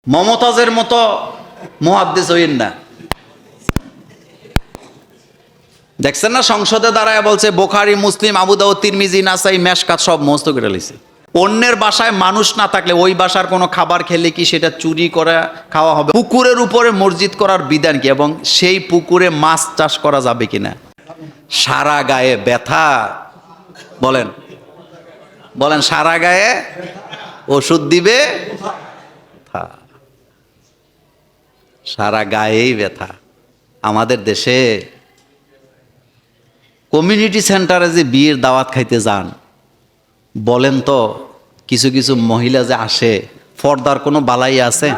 মমতাজের মতো মুহাদ্দিস হইন না। দেখছেন না, সংসদে দাঁড়ায় বলছে বুখারী, মুসলিম, আবু দাউদ, তিরমিজি, নাসাই, মেশকাত সব মুখস্থ করে লইছে। অন্যের বাসায় মানুষ না থাকলে ওই বাসার কোনো খাবার খেলে কি সেটা চুরি করে খাওয়া হবে? পুকুরের উপরে মসজিদ করার বিধান কি, এবং সেই পুকুরে মাছ চাষ করা যাবে কিনা? সারা গায়ে ব্যথা, বলেন বলেন, সারা গায়ে ওষুধ দিবে, সারা গায়েই ব্যথা। আমাদের দেশে কমিউনিটি সেন্টারে যে বিয়ের দাওয়াত খাইতে যান, বলেন তো কিছু কিছু মহিলা যে আসে, পর্দার কোনো বালাই আছে?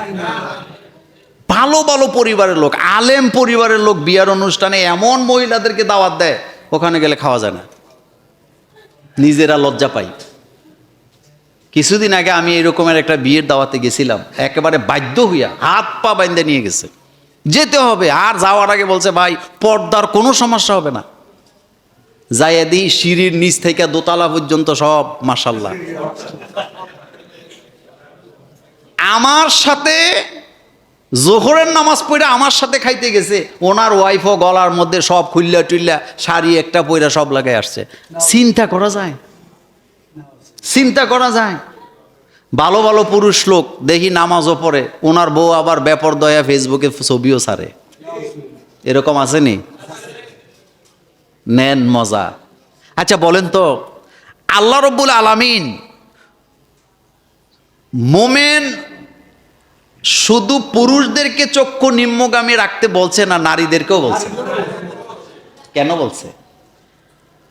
ভালো ভালো পরিবারের লোক, আলেম পরিবারের লোক বিয়ার অনুষ্ঠানে এমন মহিলাদেরকে দাওয়াত দেয়, ওখানে গেলে খাওয়া যায় না, নিজেরা লজ্জা পাই। কিছুদিন আগে আমি এরকমের একটা বিয়ের দাওয়াতে গেছিলাম, একেবারে বাধ্য হইয়া হাত পা বাইন্ধে নিয়ে গেছে, যেতে হবে। আর যাওয়ার আগে বলছে ভাই পর্দার কোনো সমস্যা হবে না। যাইয়া দিই সিঁড়ির নিচ থেকে দোতলা পর্যন্ত সব মাশাআল্লাহ। আমার সাথে জোহরের নামাজ পড়ে আমার সাথে খাইতে গেছে, ওনার ওয়াইফও গলার মধ্যে সব খুললা টুল্লা শাড়ি একটা পইরা সব লাগাই আসছে। চিন্তা করা যায়, চিন্তা করা যায়। ভালো ভালো পুরুষ লোক দেখি নামাজও পড়ে, ওনার বউ আবার বেপরদয়া ফেসবুকে ছবিও ছাড়ে। এরকম আসেনি? নেন মজা। আচ্ছা বলেন তো, আল্লাহ রব্বুল আলামিন মোমেন শুধু পুরুষদেরকে চক্ষু নিম্নগামী রাখতে বলছে না নারীদেরকেও বলছে? কেন বলছে?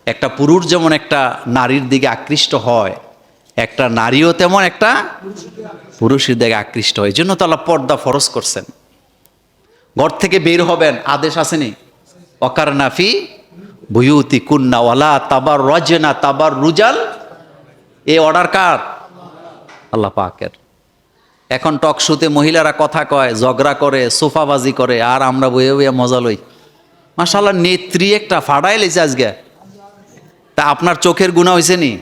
একটা পুরুষ যেমন একটা নারীর দিকে আকৃষ্ট হয়, একটা নারীও তেমন একটা পুরুষের দিকে আকৃষ্ট হয়। এই জন্য তো আল্লাহ পর্দা ফরজ করছেন। ঘর থেকে বের হবেন, আদেশ আসেনি? ওয়াকারনা ফি বুয়ুতিকুন্না ওয়ালা তাবাররাজনা তাবাররুজাল। এই অর্ডার কার? আল্লাহ পাকের। এখন টক শোতে মহিলারা কথা কয়, ঝগড়া করে, সোফাবাজি করে, আর আমরা বইয়ে বইয়ে মজা লই। মাশাআল্লাহ, নেত্রী একটা ফাড়াই লেছে আজকে। তা আপনার চোখের গুনাহ হয়েছে নি?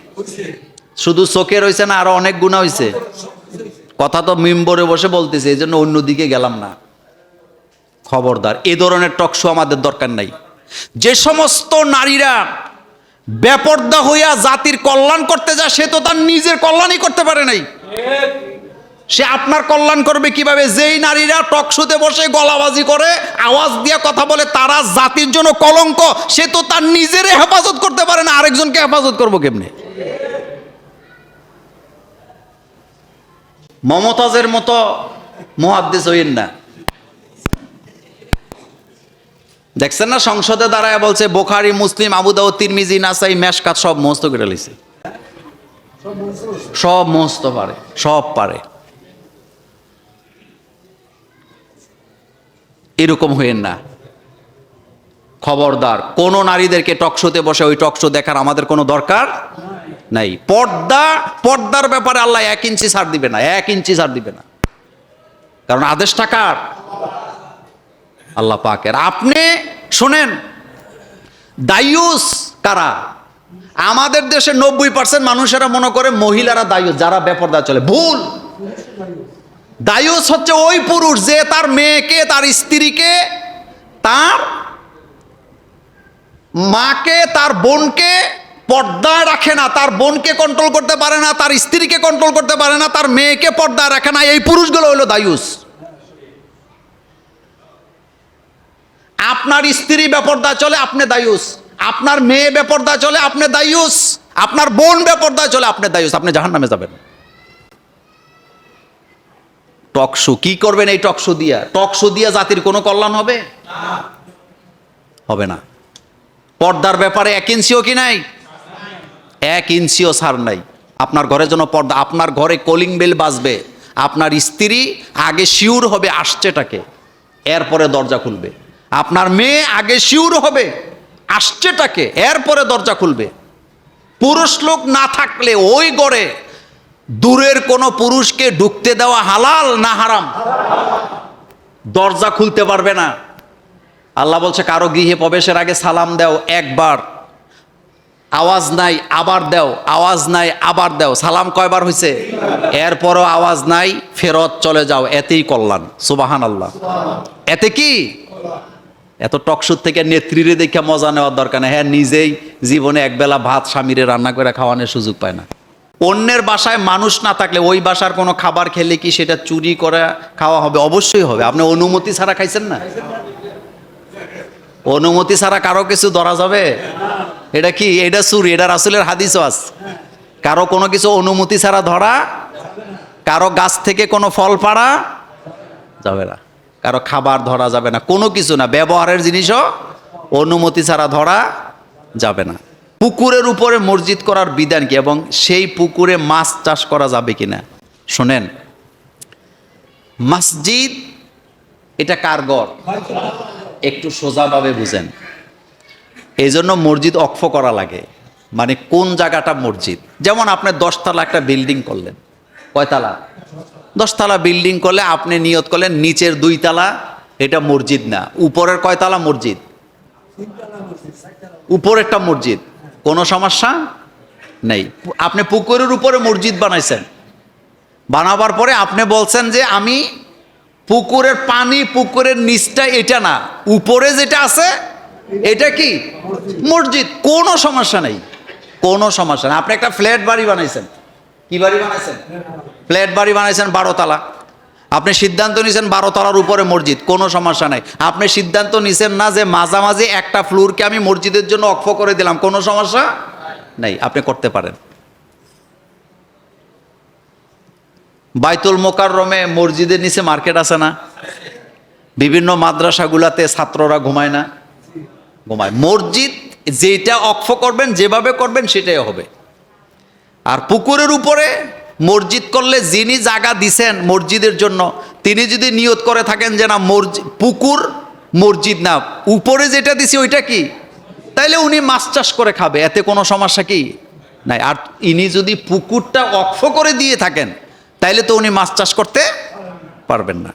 শুধু চোখের হয়েছে না, আরো অনেক গুনাহ হয়েছে। কথা তো মিম্বরে বসে বলতেছে, এই জন্য অন্যদিকে গেলাম না। খবরদার, এ ধরনের টক শো আমাদের দরকার নাই। যে সমস্ত নারীরা বেপর্দা হইয়া জাতির কল্যাণ করতে যায়, সে তো তার নিজের কল্যাণই করতে পারে নাই। সে আপনার কল্যাণ করবে কিভাবে? যেই নারীরা টক শোতে বসে গলাবাজি করে, আওয়াজ দিয়ে কথা বলে, তারা জাতির জন্য কলঙ্ক। সে তো তার নিজের হেফাজত করতে পারে না, আরেকজনকে হেফাজত করবো কেমনে? মমতাজের মতো মুহাদ্দিস হইন না। দেখছেন না, সংসদে দাঁড়ায় বলছে বুখারী, মুসলিম, আবু দাউদ, তিরমিজি, নাসাই, মেশকাত সব মুখস্থ করে লইছে। সব মুখস্থ পারে, সব পারে। এরকম হইেন না, খবরদার। কোন নারীদেরকে টকশোতে বসে ওই টকশো দেখার আমাদের কোনো দরকার নাই। পর্দার ব্যাপারে আল্লাহ 1 ইঞ্চি ছাড় দিবে না, 1 ইঞ্চি ছাড় দিবে না। কারণ আদেশটা কার? আল্লাহ পাকের। আপনি শোনেন, দায়ুস কারা? আমাদের দেশে 90% মানুষেরা মনে করে মহিলারা দায়ুস, যারা বেপরদা চলে। ভুল। দায়ুস হচ্ছে ওই পুরুষ যে তার মেয়েকে, তার স্ত্রীকে, তার মাকে, তার বোনকে পর্দায় রাখে না, তার বোনকে কন্ট্রোল করতে পারে না, তার স্ত্রীকে কন্ট্রোল করতে পারে না, তার মেয়েকে পর্দায় রাখে না। এই পুরুষগুলো হলো দায়ুস। আপনার স্ত্রী বেপরদা চলে, আপনি দায়ুস। আপনার মেয়ে বেপরদা চলে, আপনি দায়ুস। আপনার বোন বেপরদা চলে, আপনি দায়ুস। আপনি জাহান্নামে যাবেন। টকশো কি করবেন? এই টকশো দিয়া, টকশো দিয়া জাতির কোনো কল্যাণ হবে? হবে না। পর্দার ব্যাপারে 1 ইঞ্চিও কি নাই? 1 ইঞ্চিও ছাড় নাই। আপনার ঘরের জন্য পর্দা। আপনার ঘরে কলিং বেল বাজবে, আপনার স্ত্রী আগে শিউর হবে আসছেটাকে, এরপরে দরজা খুলবে। আপনার মেয়ে আগে শিউর হবে আসছেটাকে, এরপরে দরজা খুলবে। পুরুষ লোক না থাকলে ওই ঘরে দূরের কোনো পুরুষকে ঢুকতে দেওয়া হালাল না হারাম? দরজা খুলতে পারবে না। আল্লাহ বলছে কারো গৃহে প্রবেশের আগে সালাম দাও একবার, আওয়াজ নাই আবার দাও, আওয়াজ নাই আবার দাও, সালাম কয়বার হয়েছে? এরপরও আওয়াজ নাই, ফেরত চলে যাও, এতেই কল্যাণ। সুবহানাল্লাহ। এতে কি? এত টকশুর থেকে নেত্রীরে দেখে মজা নেওয়ার দরকার নেই। হ্যাঁ, নিজেই জীবনে একবেলা ভাত স্বামীরে রান্না করে খাওয়ানোর সুযোগ পায় না। অন্যের বাসায় মানুষ না থাকলে ওই বাসার কোনো খাবার খেলে কি সেটা চুরি করে খাওয়া হবে? অবশ্যই হবে। আপনি অনুমতি ছাড়া খাইছেন না? অনুমতি ছাড়া কারো কিছু ধরা যাবে? এটা কি? এটা চুরি। এটা রাসূলের হাদিসও আছে, কারো কোনো কিছু অনুমতি ছাড়া ধরা, কারো গাছ থেকে কোনো ফল পাড়া যাবে না, কারো খাবার ধরা যাবে না, কোনো কিছু না, ব্যবহারের জিনিসও অনুমতি ছাড়া ধরা যাবে না। পুকুরের উপরে মসজিদ করার বিধান কি এবং সেই পুকুরে মাছ চাষ করা যাবে কিনা? শোনেন, মসজিদ এটা কার ঘর? একটু সোজাভাবে বুঝেন। এই জন্য মসজিদ অক্ফ করা লাগে, মানে কোন জায়গাটা মসজিদ। যেমন আপনি 10 তলা একটা বিল্ডিং করলেন, কয়তলা? 10 তলা বিল্ডিং করলে আপনি নিয়ত করলেন নিচের 2 তলা এটা মসজিদ না, উপরের কয়তলা মসজিদ? উপরেরটা মসজিদ, কোনো সমস্যা নেই। আপনি পুকুরের উপরে মসজিদ বানাইছেন, বানাবার পরে আপনি বলছেন যে আমি পুকুরের পানি, পুকুরের নিচটা এটা না, উপরে যেটা আছে এটা কি মসজিদ, কোনো সমস্যা নেই, কোনো সমস্যা নেই। আপনি একটা ফ্ল্যাট বাড়ি বানাইছেন, কি বাড়ি বানাইছেন? ফ্ল্যাট বাড়ি বানাইছেন 12 তলা, আপনি সিদ্ধান্ত নিয়েছেন 12 তলার উপরে মসজিদ, কোনো সমস্যা নাই। আপনি সিদ্ধান্ত নিছেন না যে মাঝামাঝি একটা ফ্লোরকে আমি মসজিদের জন্য অক্ষ করে দিলাম, কোনো সমস্যা নাই, আপনি করতে পারেন। বাইতুল মোকাররমে মসজিদের নিচে মার্কেট আছে না? বিভিন্ন মাদ্রাসাগুলাতে ছাত্ররা ঘুমায় না? ঘুমায়। মসজিদ যেটা অক্ষ করবেন, যেভাবে করবেন সেটাই হবে। আর পুকুরের উপরে মসজিদ করলে যিনি জায়গা দিছেন মসজিদের জন্য, তিনি যদি নিয়ত করে থাকেন যে না পুকুর মসজিদ না, উপরে যেটা দিছি ওইটা কি, তাইলে উনি মাছ চাষ করে খাবে, এতে কোনো সমস্যা কি নাই। আর ইনি যদি পুকুরটা অক্ষ করে দিয়ে থাকেন তাইলে তো উনি মাছ চাষ করতে পারবেন না।